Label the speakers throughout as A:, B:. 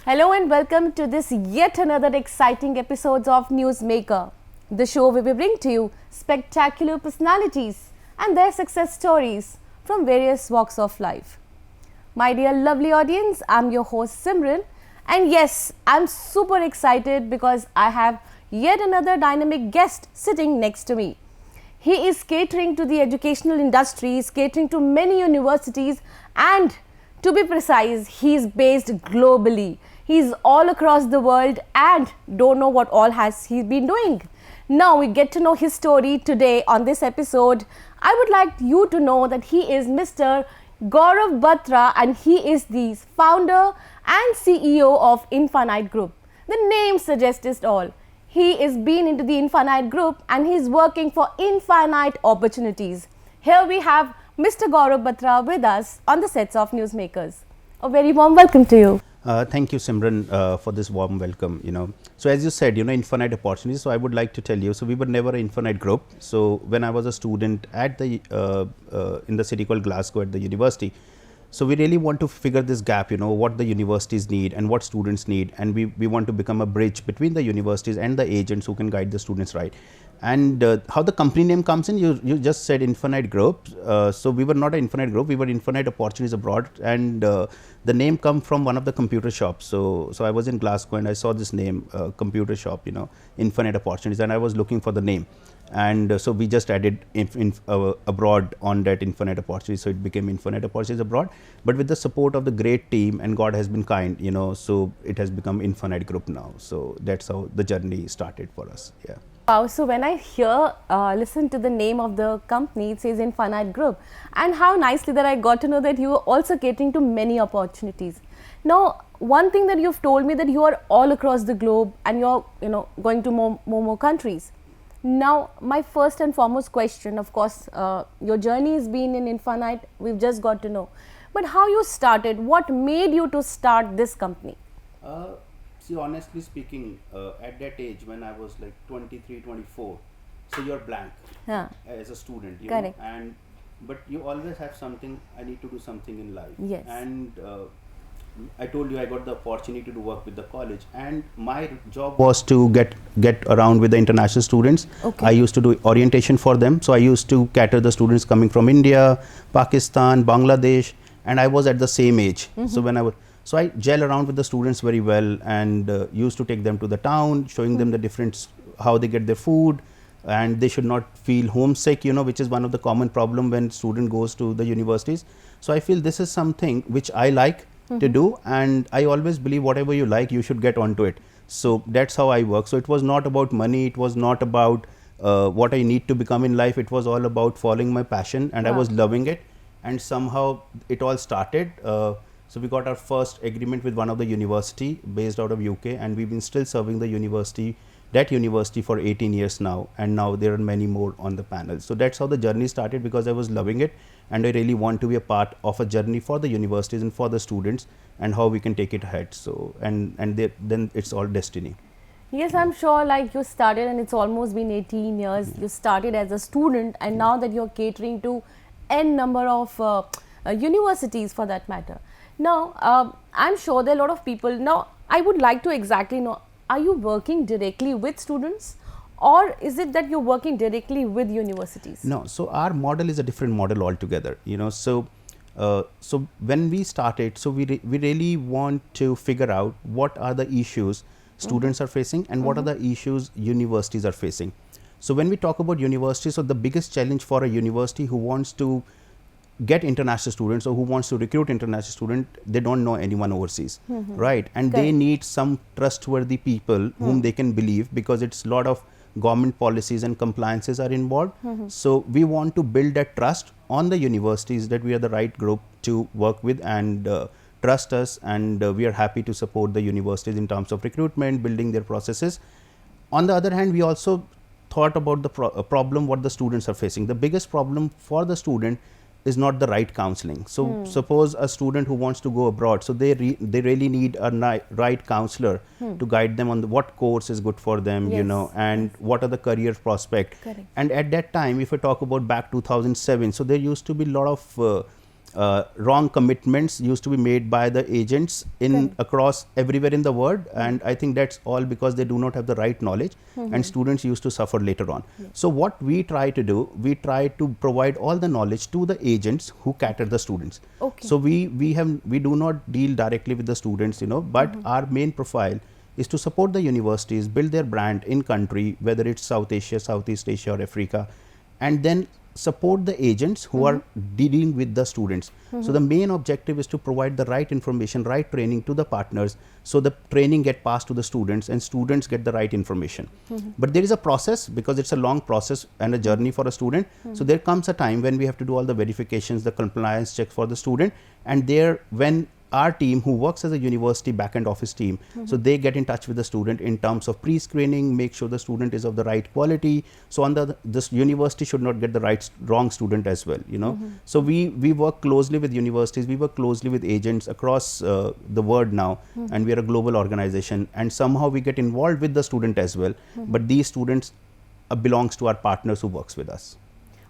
A: Hello and welcome to this yet another exciting episode of Newsmaker, the show where we bring to you spectacular personalities and their success stories from various walks of life. My dear lovely audience, I'm your host Simran, and yes, I'm super excited because I have yet another dynamic guest sitting next to me. He is catering to the educational industries, catering to many universities, and to be precise, he is based globally. He's all across the world and don't know what all has he been doing. Now we get to know his story today on this episode. I would like you to know that he is Mr. Gaurav Batra and he is the founder and CEO of Infinite Group. The name suggests it all. He is been into the Infinite Group and he is working for infinite opportunities. Here we have Mr. Gaurav Batra with us on the sets of Newsmakers. A very warm welcome to you.
B: Thank you, Simran, for this warm welcome. So as you said, infinite opportunities. So I would like to tell you. So we were never an infinite group. So when I was a student at the in the city called Glasgow at the university, so we really want to figure this gap. What the universities need and what students need, and we want to become a bridge between the universities and the agents who can guide the students right. And how the company name comes in, you just said Infinite Group. So we were not an infinite group, we were Infinite Opportunities Abroad, and the name come from one of the computer shops. So I was in Glasgow and I saw this name, computer shop, Infinite Opportunities, and I was looking for the name. And so we just added abroad on that Infinite Opportunities, so it became Infinite Opportunities Abroad. But with the support of the great team, and God has been kind, so it has become Infinite Group now. So that's how the journey started for us. Yeah.
A: Wow, so when I listen to the name of the company, it says Infinite Group, and how nicely that I got to know that you are also catering to many opportunities. Now, one thing that you've told me that you are all across the globe and you're going to more countries. Now, my first and foremost question, of course, your journey has been in Infinite, we've just got to know. But how you started, what made you to start this company?
B: See, honestly speaking, at that age when I was like 23, 24, so you're blank as a student,
A: Correct.
B: But you always have something, I need to do something in life.
A: Yes.
B: And I told you I got the opportunity to work with the college, and my job was to get around with the international students.
A: Okay.
B: I used to do orientation for them. So I used to cater the students coming from India, Pakistan, Bangladesh, and I was at the same age.
A: Mm-hmm.
B: So I gel around with the students very well, and used to take them to the town, showing them the different, how they get their food, and they should not feel homesick, which is one of the common problem when student goes to the universities. So I feel this is something which I like to do, and I always believe whatever you like, you should get onto it. So that's how I work. So it was not about money, it was not about what I need to become in life, it was all about following my passion, and I was loving it, and somehow it all started. So we got our first agreement with one of the university based out of UK, and we've been still serving that university for 18 years now, and now there are many more on the panel. So that's how the journey started, because I was loving it, and I really want to be a part of a journey for the universities and for the students, and how we can take it ahead. So then it's all destiny.
A: Yes, I'm sure like you started and it's almost been 18 years. You started as a student and now that you're catering to n number of universities for that matter. Now, I'm sure there are a lot of people. Now, I would like to exactly know, are you working directly with students, or is it that you're working directly with universities?
B: No, so our model is a different model altogether, So when we started, so we really want to figure out what are the issues students are facing and what are the issues universities are facing. So when we talk about universities, so the biggest challenge for a university who wants to get international students or who wants to recruit international student, they don't know anyone overseas, right? And they need some trustworthy people whom they can believe, because it's a lot of government policies and compliances are involved. So we want to build that trust on the universities that we are the right group to work with, and trust us, and we are happy to support the universities in terms of recruitment, building their processes. On the other hand, we also thought about the problem what the students are facing. The biggest problem for the student is not the right counseling. So suppose a student who wants to go abroad, so they really need a right counselor to guide them on what course is good for them, and what are the career prospects.
A: Correct.
B: And at that time, if I talk about back 2007, so there used to be a lot of wrong commitments used to be made by the agents in across everywhere in the world, and I think that's all because they do not have the right knowledge, and students used to suffer later on. So what we try to do, we try to provide all the knowledge to the agents who cater the students. So we do not deal directly with the students, but our main profile is to support the universities, build their brand in country, whether it's South Asia, Southeast Asia or Africa, and then support the agents who are dealing with the students. So the main objective is to provide the right information, right training to the partners, so the training get passed to the students and students get the right information. But there is a process, because it's a long process and a journey for a student. So there comes a time when we have to do all the verifications, the compliance checks for the student, and there when our team who works as a university back-end office team, so they get in touch with the student in terms of pre-screening, make sure the student is of the right quality. So on this university should not get the wrong student as well, So we work closely with universities, we work closely with agents across the world now, and we are a global organization, and somehow we get involved with the student as well. But these students belongs to our partners who works with us.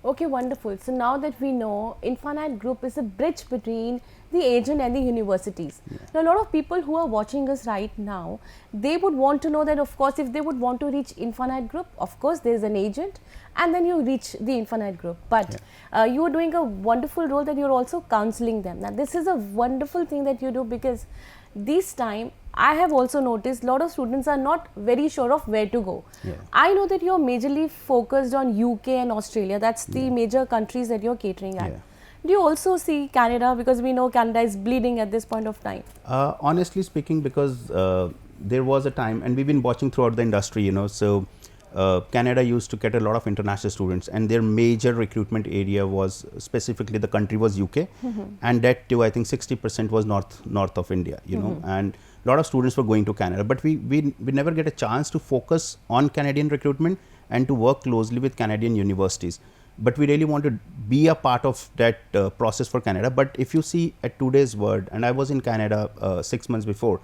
A: Okay, wonderful. So now that we know Infinite Group is a bridge between the agent and the universities. Now, a lot of people who are watching us right now, they would want to know that, of course, if they would want to reach Infinite Group, of course, there is an agent, and then you reach the Infinite Group. But you are doing a wonderful role that you're also counseling them. Now, this is a wonderful thing that you do, because this time I have also noticed a lot of students are not very sure of where to go. I know that you're majorly focused on UK and Australia. That's the major countries that you're catering at. Do you also see Canada, because we know Canada is bleeding at this point of time?
B: Honestly speaking, because there was a time, and we've been watching throughout the industry, so Canada used to get a lot of international students, and their major recruitment area was specifically the country was UK, and that too I think 60% was north of India, and a lot of students were going to Canada, but we never get a chance to focus on Canadian recruitment and to work closely with Canadian universities. But we really want to be a part of that process for Canada. But if you see at today's world, and I was in Canada 6 months before,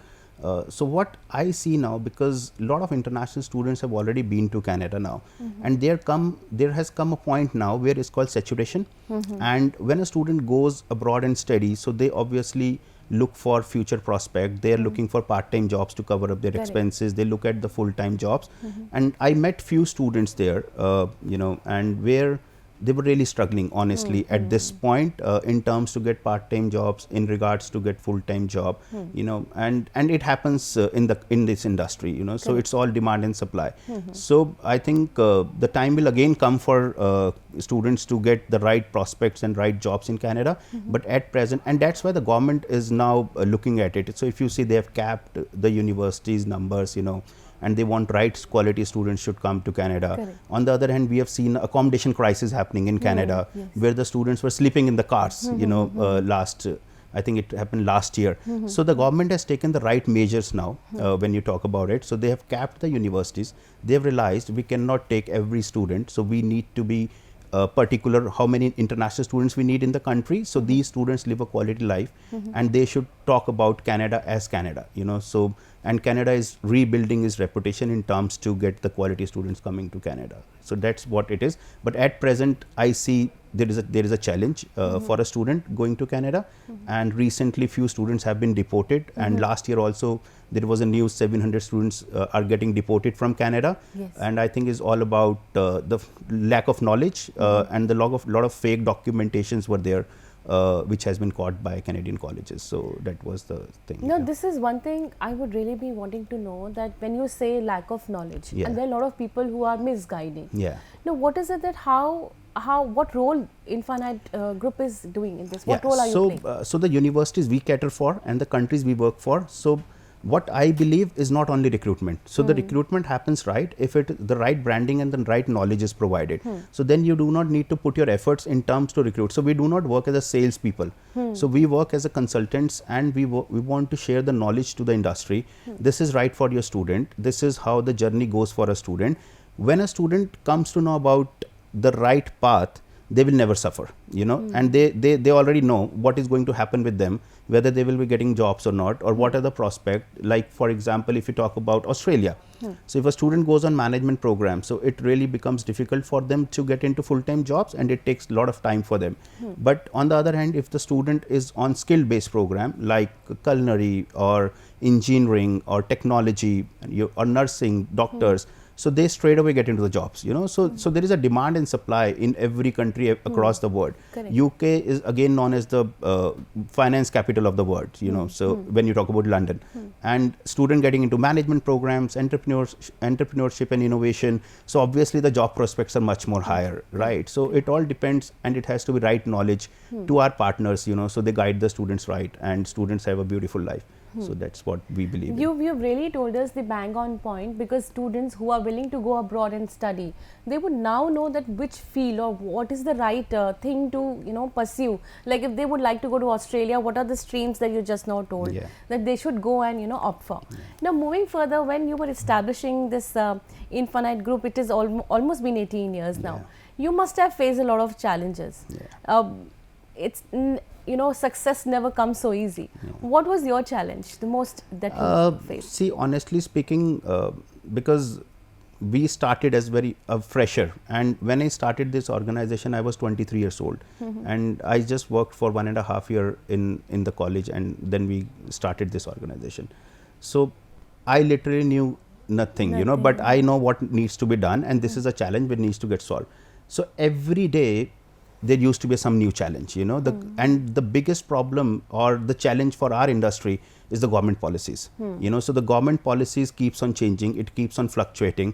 B: so what I see now, because a lot of international students have already been to Canada now, and there has come a point now where it's called saturation. And when a student goes abroad and studies, so they obviously look for future prospect, they are looking for part-time jobs to cover up their expenses, they look at the full-time jobs. And I met few students there, and where they were really struggling, honestly, at this point in terms to get part-time jobs, in regards to get full-time job, and it happens in this industry, so it's all demand and supply. So I think the time will again come for students to get the right prospects and right jobs in Canada, but at present, and that's why the government is now looking at it. So if you see, they have capped the universities numbers, and they want right quality students should come to Canada. On the other hand, we have seen accommodation crisis happening in Canada, where the students were sleeping in the cars, I think it happened last year. So the government has taken the right measures now when you talk about it. So they have capped the universities. They have realized we cannot take every student. So we need to be particular how many international students we need in the country. So these students live a quality life, and they should talk about Canada as Canada, so, and Canada is rebuilding its reputation in terms to get the quality students coming to Canada. So that's what it is. But at present, I see there is a challenge for a student going to Canada, and recently few students have been deported, and last year also there was a news 700 students are getting deported from Canada, and I think is all about the lack of knowledge and the lot of fake documentations were there, which has been caught by Canadian colleges. So that was the thing.
A: No, this is one thing I would really be wanting to know, that when you say lack of knowledge, and there are a lot of people who are misguiding. Now, what is it that what role Infinite Group is doing in this? What role are you playing?
B: So the universities we cater for and the countries we work for. So what I believe is not only recruitment. So the recruitment happens right if the right branding and the right knowledge is provided. So then you do not need to put your efforts in terms to recruit. So we do not work as a sales people. So we work as a consultants, and we want to share the knowledge to the industry. This is right for your student. This is how the journey goes for a student. When a student comes to know about the right path, they will never suffer, you know, and they already know what is going to happen with them, whether they will be getting jobs or not, or what are the prospect. Like for example, if you talk about Australia, so if a student goes on management program, so it really becomes difficult for them to get into full-time jobs, and it takes a lot of time for them. But on the other hand, if the student is on skill-based program like culinary or engineering or technology or nursing, doctors, so they straight away get into the jobs, you know. So there is a demand and supply in every country across the world.
A: Correct.
B: UK is again known as the finance capital of the world, you know. So when you talk about London, and student getting into management programs, entrepreneurship and innovation, so obviously the job prospects are much more higher, right? So it all depends, and it has to be right knowledge to our partners, you know, so they guide the students right, and students have a beautiful life. So that's what we believe in.
A: You've really told us the bang on point, because students who are willing to go abroad and study, they would now know that which field or what is the right thing to, you know, pursue. Like if they would like to go to Australia, what are the streams that you just now told that they should go and, you know, opt for. Now moving further, when you were establishing this Infinite group, it is almost been 18 years now. You must have faced a lot of challenges. You know, success never comes so easy. What was your challenge, the most that you faced?
B: See, honestly speaking, because we started as a fresher, and when I started this organization, I was 23 years old, and I just worked for 1.5 years in the college, and then we started this organization. So I literally knew nothing, you know, but I know what needs to be done, and this is a challenge which needs to get solved. So every day there used to be some new challenge, you know, and the biggest problem or the challenge for our industry is the government policies, you know. So the government policies keeps on changing, it keeps on fluctuating,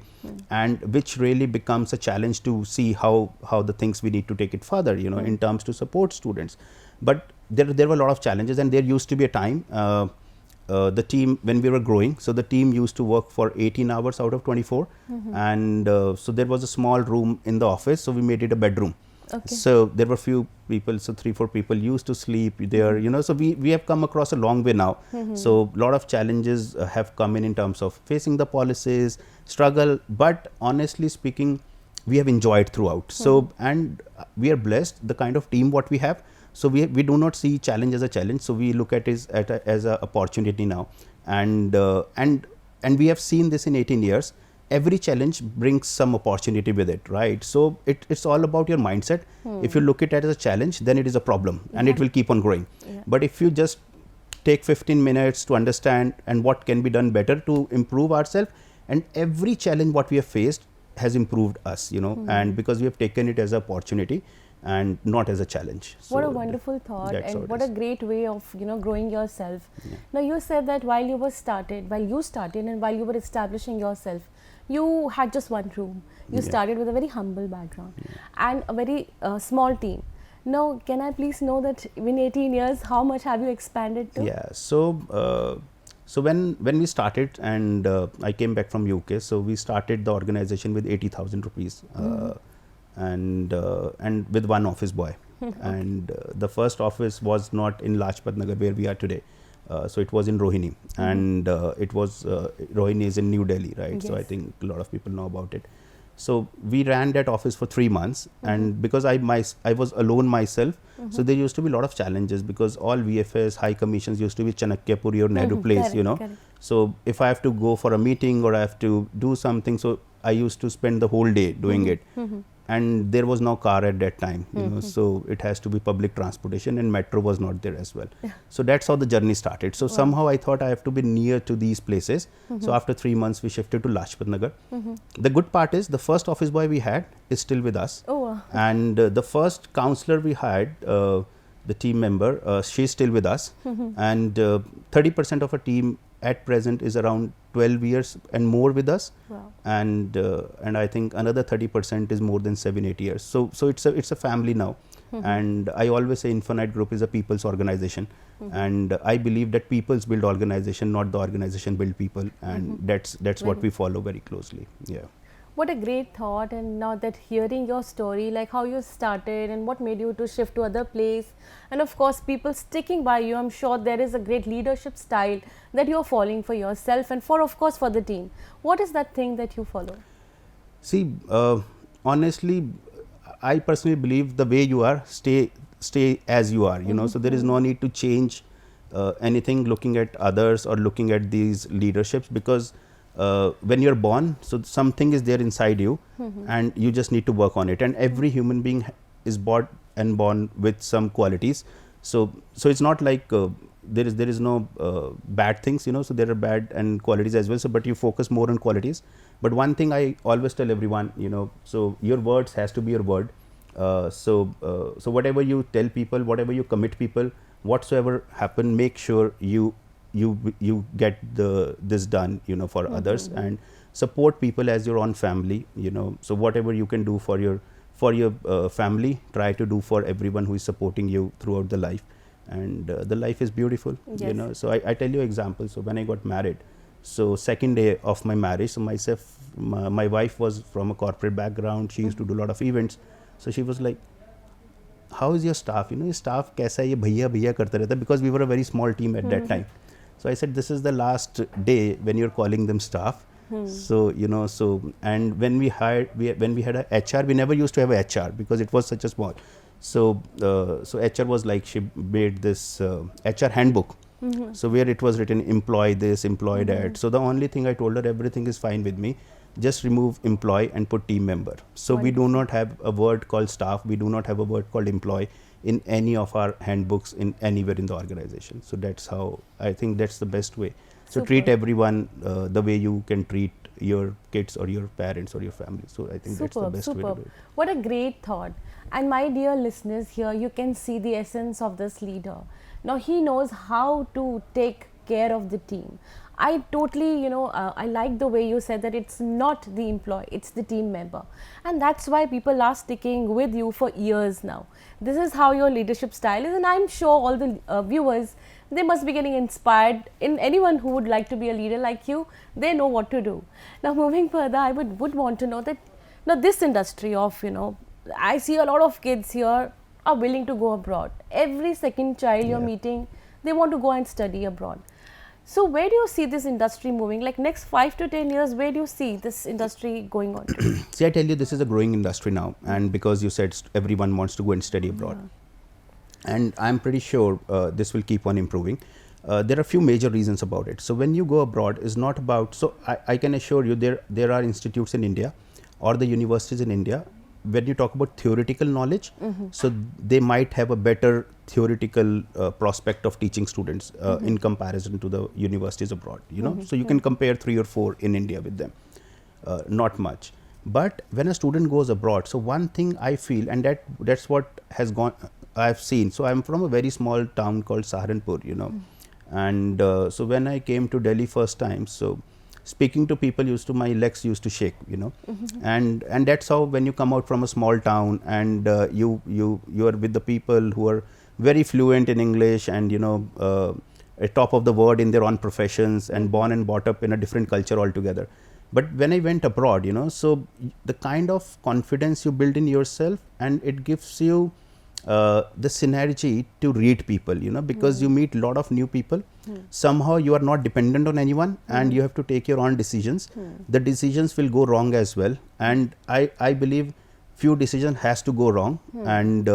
B: and which really becomes a challenge to see how the things we need to take it further, you know, in terms to support students. But there were a lot of challenges, and there used to be a time, the team, when we were growing, so the team used to work for 18 hours out of 24, and so there was a small room in the office, so we made it a bedroom. So there were few people, so 3-4 people used to sleep there, you know. So we have come across a long way now. So a lot of challenges have come in terms of facing the policies, struggle, but honestly speaking, we have enjoyed throughout. So, and we are blessed, the kind of team what we have. So we do not see challenge as a challenge. So we look at it as an opportunity now, and we have seen this in 18 years. Every challenge brings some opportunity with it, right? So it's all about your mindset. If you look at it as a challenge, then it is a problem, and it will keep on growing. But if you just take 15 minutes to understand and what can be done better to improve ourselves, and every challenge what we have faced has improved us, you know, and because we have taken it as an opportunity and not as a challenge.
A: What a wonderful thought, and what a great way of, you know, growing yourself. Now you said that while you started and while you were establishing yourself, you had just one room. You started with a very humble background and a very small team. Now, can I please know that in 18 years, how much have you expanded to?
B: Yeah, so when we started, and I came back from UK, so we started the organization with 80,000 rupees, and with one office boy. And the first office was not in Lajpat Nagar where we are today. So it was in Rohini, and it was Rohini is in New Delhi, right?
A: Yes.
B: So I think a lot of people know about it. So we ran that office for 3 months, and because I was alone myself, so there used to be a lot of challenges, because all VFS high commissions used to be Chanakyapuri or Nehru Place,
A: Correct,
B: you know.
A: correct.
B: So if I have to go for a meeting or I have to do something, so I used to spend the whole day doing it. And there was no car at that time, you know, so it has to be public transportation, and metro was not there as well. So that's how the journey started. So somehow I thought I have to be near to these places. So after 3 months, we shifted to Lajpat Nagar. The good part is the first office boy we had is still with us.
A: Oh, wow.
B: And the first counselor we had, the team member, she's still with us. And 30% of our team at present is around 12 years and more with us.
A: Wow.
B: And I think another 30% is more than 7-8 years. So it's a family now. And I always say Infinite Group is a people's organization, and I believe that people's build organization, not the organization build people, and that's what we follow very closely. Yeah.
A: What a great thought. And now that hearing your story, like how you started and what made you to shift to other place, and of course people sticking by you, I'm sure there is a great leadership style that you're following for yourself and for, of course, for the team. What is that thing that you follow?
B: See, honestly, I personally believe the way you are, stay as you are, you know. So there is no need to change anything looking at others or looking at these leaderships, because when you're born, so something is there inside you, and you just need to work on it. And every human being is born with some qualities. So it's not like there is no bad things, you know. So there are bad and qualities as well. So but you focus more on qualities. But one thing I always tell everyone, you know, so your words has to be your word. So whatever you tell people, whatever you commit people, whatsoever happen, make sure you get this done, you know, for others, and support people as your own family, you know. So whatever you can do for your family, try to do for everyone who is supporting you throughout the life, and the life is beautiful.
A: Yes.
B: You know. So I tell you example. So when I got married, so second day of my marriage, so my wife was from a corporate background. She used to do a lot of events. So she was like, how is your staff? You know, your staff kaisa hai, ye bhaiya karte rehta, because we were a very small team at that time. So I said, this is the last day when you're calling them staff. So, you know, so, and when we had a HR, we never used to have a HR because it was such a small. So HR was like, she made this HR handbook. So where it was written, employ this, employ that. So the only thing I told her, everything is fine with me. Just remove employee and put team member. So we do not have a word called staff. We do not have a word called employee in any of our handbooks in anywhere in the organization. So that's how I think that's the best way. So treat everyone the way you can treat your kids or your parents or your family. So I think that's the best way to do it.
A: What a great thought. And my dear listeners, here you can see the essence of this leader. Now he knows how to take care of the team. I totally, you know, I like the way you said that it's not the employee, it's the team member. And that's why people are sticking with you for years now. This is how your leadership style is, and I'm sure all the viewers, they must be getting inspired. In anyone who would like to be a leader like you, they know what to do. Now moving further, I would want to know that now this industry of, you know, I see a lot of kids here are willing to go abroad. Every second child you're meeting, they want to go and study abroad. So where do you see this industry moving? Like next 5 to 10 years, where do you see this industry going on to?
B: See, I tell you, this is a growing industry now, and because you said everyone wants to go and study abroad, and I'm pretty sure this will keep on improving. There are a few major reasons about it. So when you go abroad, is not about, so I can assure you there are institutes in India or the universities in India. When you talk about theoretical knowledge, so they might have a better theoretical prospect of teaching students in comparison to the universities abroad, you know. So you can compare 3 or 4 in India with them, not much. But when a student goes abroad, so one thing I feel, and that's what has gone, I've seen. So I'm from a very small town called Saharanpur, you know, and so when I came to Delhi first time, so speaking to people my legs used to shake, you know, and that's how when you come out from a small town and you are with the people who are very fluent in English and, you know, at top of the world in their own professions and born and brought up in a different culture altogether. But when I went abroad, you know, so the kind of confidence you build in yourself, and it gives you the synergy to read people, you know, because you meet a lot of new people. Somehow you are not dependent on anyone, and you have to take your own decisions. The decisions will go wrong as well, and I believe few decisions has to go wrong, and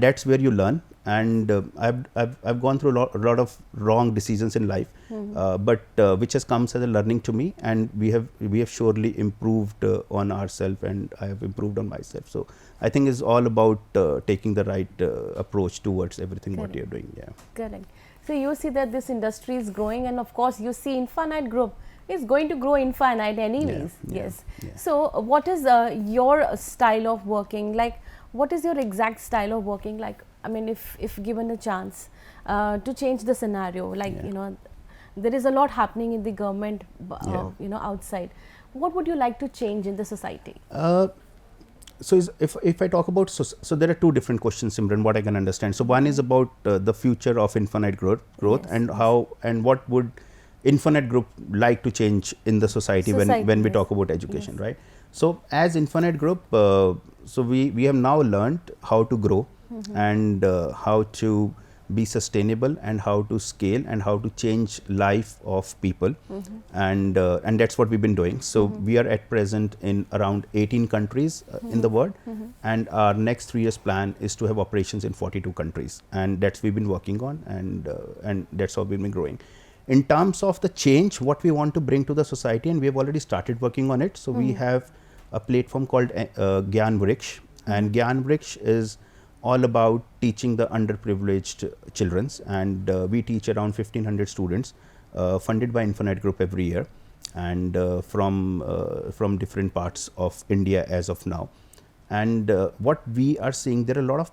B: that's where you learn. And I've gone through a lot of wrong decisions in life, but which has come as a learning to me, and we have surely improved on ourselves, and I have improved on myself. So I think it's all about taking the right approach towards everything what you're doing. Yeah.
A: Correct. So you see that this industry is growing, and of course you see Infinite Group is going to grow infinite anyways. Yes. So what is your style of working? Like, what is your exact style of working? Like, I mean, if given a chance to change the scenario, like, you know, there is a lot happening in the government, you know, outside. What would you like to change in the society?
B: So if I talk about, so there are 2 different questions, Simran, what I can understand. So one is about the future of Infinite growth, and how and what would Infinite Group like to change in the society when we talk about education, right? So as Infinite Group, so we have now learned how to grow and how to be sustainable and how to scale and how to change life of people. And that's what we've been doing. So we are at present in around 18 countries in the world, and our next 3 years plan is to have operations in 42 countries, and that's we've been working on, and that's how we've been growing. In terms of the change, what we want to bring to the society, and we have already started working on it. So we have a platform called Gyan Vriksh, and Gyan Vriksh is all about teaching the underprivileged childrens, and we teach around 1500 students, funded by Infinite Group every year, and from different parts of India as of now. And what we are seeing, there are a lot of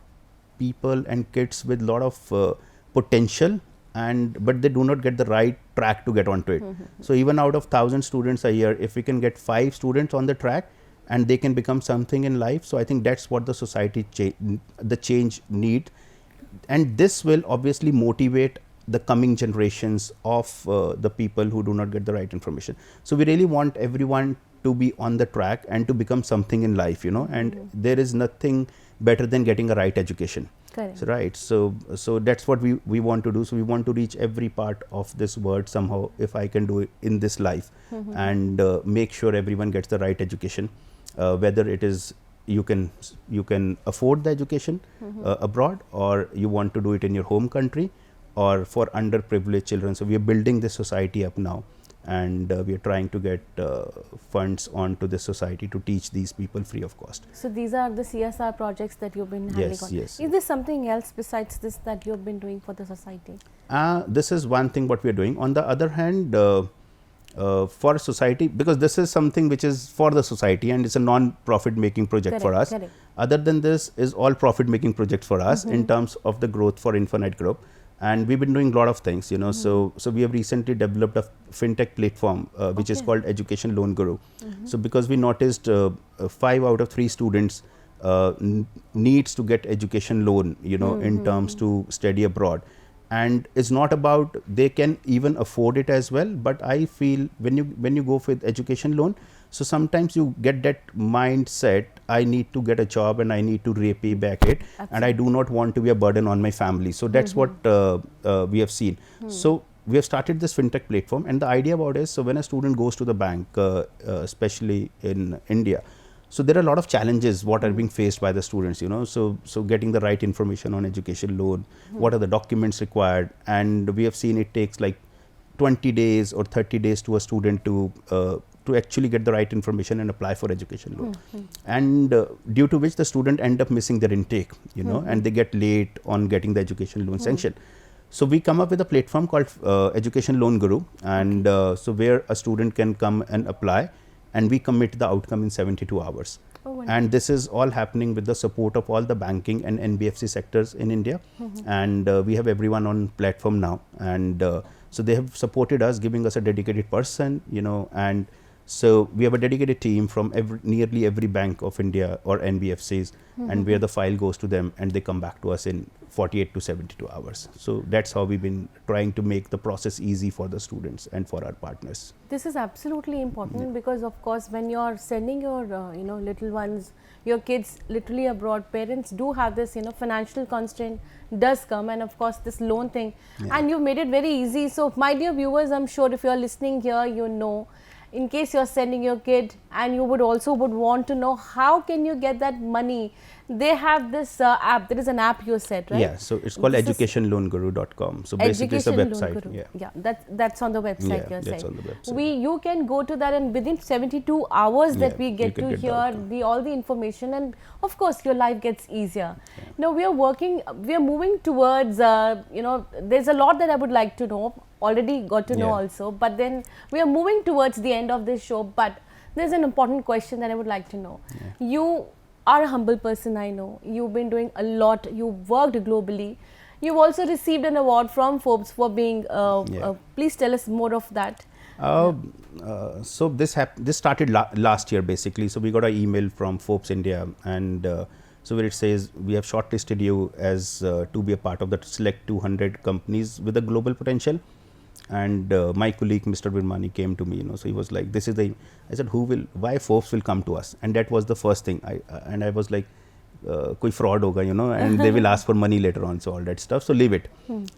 B: people and kids with a lot of potential, but they do not get the right track to get onto it. So even out of 1000 students a year, if we can get 5 students on the track, and they can become something in life. So I think that's what the society the change need, and this will obviously motivate the coming generations of the people who do not get the right information. So we really want everyone to be on the track and to become something in life, and there is nothing better than getting a right education.
A: Correct.
B: So, right. So that's what we want to do. So we want to reach every part of this world somehow, if I can do it in this life, and make sure everyone gets the right education. Whether it is you can afford the education abroad, or you want to do it in your home country, or for underprivileged children. So we are building this society up now, and we are trying to get funds onto this society to teach these people free of cost.
A: So these are the CSR projects that you've been handling on.
B: Yes.
A: Is there something else besides this that you've been doing for the society?
B: This is one thing what we are doing. On the other hand, for society, because this is something which is for the society and it's a non-profit making project for us.
A: Correct.
B: Other than this is all profit making project for us in terms of the growth for Infinite Group, and we've been doing a lot of things, so we have recently developed a fintech platform which is called Education Loan Guru. So because we noticed 5 out of 3 students needs to get education loan, in terms to study abroad. And it's not about they can even afford it as well, but I feel when you go with education loan, so sometimes you get that mindset, I need to get a job and I need to repay back it. Absolutely. And I do not want to be a burden on my family. So that's what we have seen. So we have started this fintech platform, and the idea about it is, so when a student goes to the bank, especially in India, so there are a lot of challenges what are being faced by the students, so getting the right information on education loan, what are the documents required, and we have seen it takes like 20 days or 30 days to a student to actually get the right information and apply for education loan. And due to which the student end up missing their intake, and they get late on getting the education loan sanction. So we come up with a platform called Education Loan Guru, and so where a student can come and apply, and we commit the outcome in 72 hours. And this is all happening with the support of all the banking and NBFC sectors in India. And we have everyone on platform now. And so they have supported us, giving us a dedicated person, and so we have a dedicated team from nearly every bank of India or NBFCs, and where the file goes to them and they come back to us in 48 to 72 hours. So that's how we've been trying to make the process easy for the students and for our partners.
A: This is absolutely important because of course when you're sending your little ones, your kids literally abroad, parents do have this financial constraint does come, and of course this loan thing, and you've made it very easy. So my dear viewers, I'm sure if you're listening here, in case you're sending your kid and you would want to know how can you get that money, they have this app. There is an app you said, right?
B: Yeah, so it's called educationloanguru.com. So basically it's a website.
A: Yeah, that's on the website you're saying.
B: That's on the website.
A: You can go to that, and within 72 hours that we get to hear all the information, and of course your life gets easier. Now we are moving towards, there's a lot that I would like to know, already got to know also, but then we are moving towards the end of this show, but there's an important question that I would like to know. You are a humble person, I know. You've been doing a lot. You've worked globally. You've also received an award from Forbes for being, please tell us more of that.
B: So this started last year basically. So we got an email from Forbes India, and so where it says we have shortlisted you as to be a part of the select 200 companies with a global potential. And my colleague Mr. Virmani came to me, so he was like, I said, why Forbes will come to us? And that was the first thing. I was like, koi fraud hoga, and they will ask for money later on, so all that stuff, so leave it.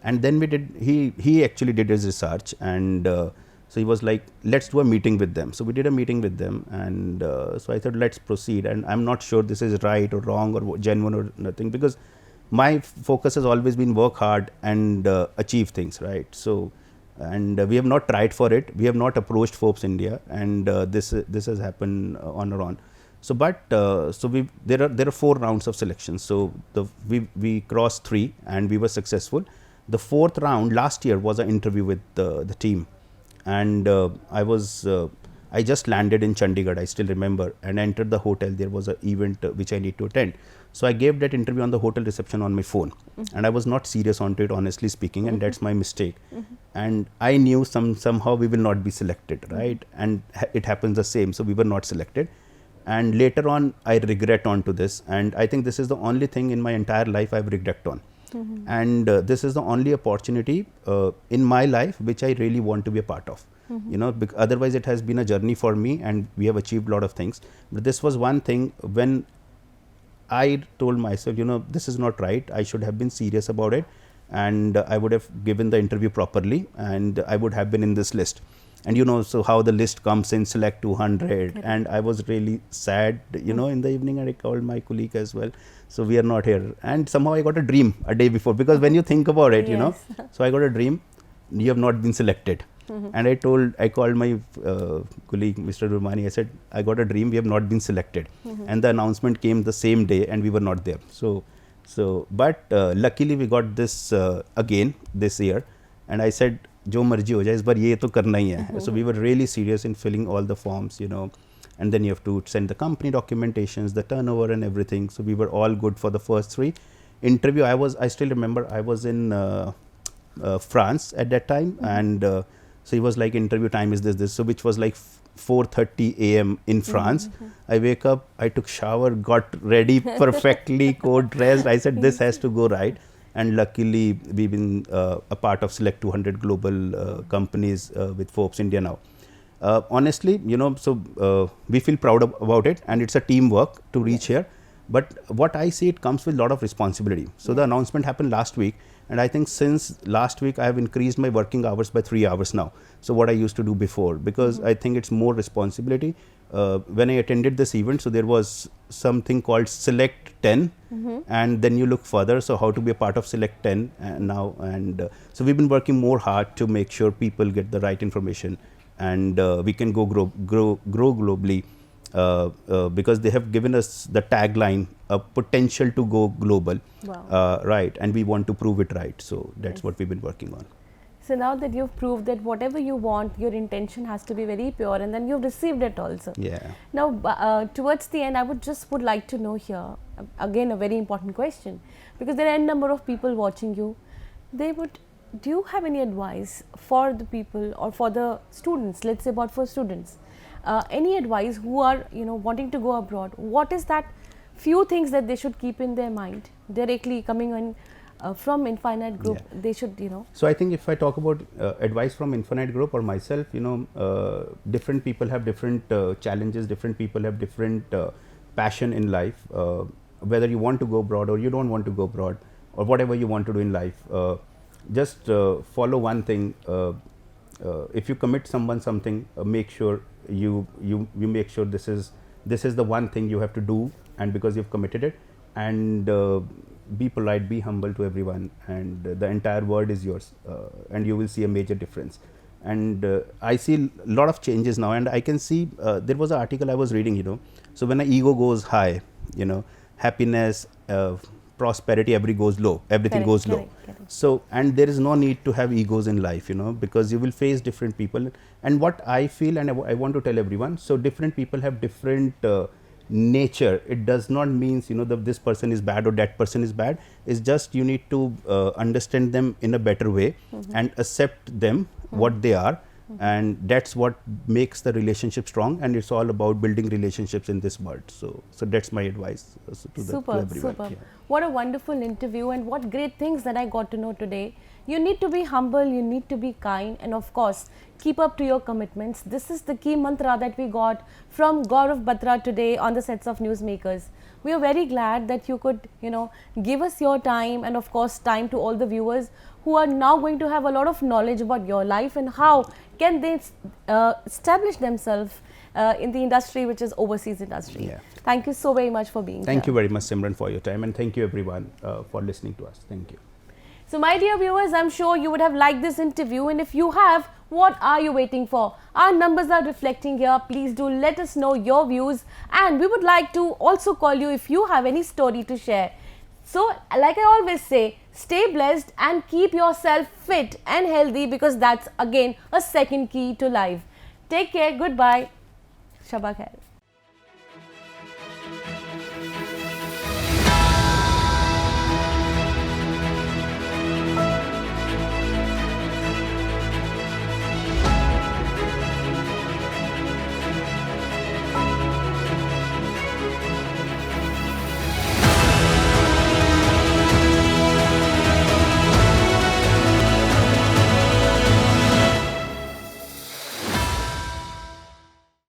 B: And then he actually did his research, and so he was like, let's do a meeting with them. So we did a meeting with them, and so I thought, let's proceed. And I'm not sure this is right or wrong or genuine or nothing, because my focus has always been work hard and achieve things, right? So, and we have not tried for it. We have not approached Forbes India, and this has happened on or on. So, but so there are 4 rounds of selection. So we crossed 3 and we were successful. The 4th round last year was an interview with the team, and I just landed in Chandigarh, I still remember, and entered the hotel. There was an event which I need to attend. So I gave that interview on the hotel reception on my phone, and I was not serious onto it, honestly speaking, and that's my mistake. And I knew somehow we will not be selected, right? And it happens the same. So we were not selected. And later on, I regret onto this, and I think this is the only thing in my entire life I've regret on. And this is the only opportunity in my life which I really want to be a part of. Otherwise it has been a journey for me, and we have achieved a lot of things. But this was one thing when I told myself, this is not right. I should have been serious about it, and I would have given the interview properly, and I would have been in this list. And so how the list comes in, select 200, and I was really sad, in the evening. I called my colleague as well. So we are not here. And somehow I got a dream a day before, because when you think about it,
A: Yes.
B: so I got a dream, you have not been selected. And I called my colleague, Mr. Rumani, I said, I got a dream, we have not been selected. And the announcement came the same day, and we were not there. But luckily we got this again this year. And I said, जो मर्जी हो जाए इस बार ये तो करना ही है. So we were really serious in filling all the forms, and then you have to send the company documentations, the turnover and everything. So we were all good for the first 3 interview. I still remember I was in France at that time, and so he was like, interview time is this, so which was like 4:30 a.m. in France. I wake up, I took shower, got ready perfectly, coat dressed. I said, this has to go right. And luckily, we've been a part of Select 200 global companies with Forbes India now. Honestly, so we feel proud about it, and it's a teamwork to reach here. But what I see, it comes with a lot of responsibility. So the announcement happened last week, and I think since last week, I have increased my working hours by 3 hours now. So what I used to do before, because I think it's more responsibility. When I attended this event, so there was something called Select 10, and then you look further, so how to be a part of Select 10 now. And so we've been working more hard to make sure people get the right information, and we can grow globally, because they have given us the tagline, a potential to go global.
A: Wow.
B: Right, and we want to prove it right. So that's what we've been working on.
A: So now that you've proved that whatever you want, your intention has to be very pure, and then you've received it also.
B: Yeah.
A: Now, towards the end, I would like to know here, again, a very important question, because there are a number of people watching you. Do you have any advice for the people or for the students, let's say for students, any advice who are, wanting to go abroad? What is that few things that they should keep in their mind directly coming in from Infinite Group?
B: Yeah.
A: They should,
B: So I think if I talk about advice from Infinite Group or myself, different people have different challenges, different people have different passion in life. Whether you want to go abroad or you don't want to go abroad, or whatever you want to do in life, just follow one thing. If you commit something, make sure you make sure this is the one thing you have to do, and because you've committed it, and be polite, be humble to everyone, and the entire world is yours, and you will see a major difference. And I see a lot of changes now, and I can see there was an article I was reading, so when an ego goes high, happiness, prosperity, everything goes low.
A: Correct.
B: So, and there is no need to have egos in life, because you will face different people. And what I feel, and I want to tell everyone, so different people have different nature. It does not mean that this person is bad or that person is bad. It's just you need to understand them in a better way and accept them what they are, and that's what makes the relationship strong. And it's all about building relationships in this world. So that's my advice to everyone.
A: Super. What a wonderful interview, and what great things that I got to know today. You need to be humble, you need to be kind, and of course, keep up to your commitments. This is the key mantra that we got from Gaurav Batra today on the sets of Newsmakers. We are very glad that you could, give us your time, and of course time to all the viewers who are now going to have a lot of knowledge about your life and how can they establish themselves in the industry, which is overseas industry.
B: Yeah.
A: Thank you so very much for being here.
B: Thank you very much, Simran, for your time, and thank you everyone for listening to us. Thank you.
A: So my dear viewers, I'm sure you would have liked this interview, and if you have, what are you waiting for? Our numbers are reflecting here. Please do let us know your views, and we would like to also call you if you have any story to share. So like I always say, stay blessed and keep yourself fit and healthy, because that's again a second key to life. Take care. Goodbye. Shabba khair.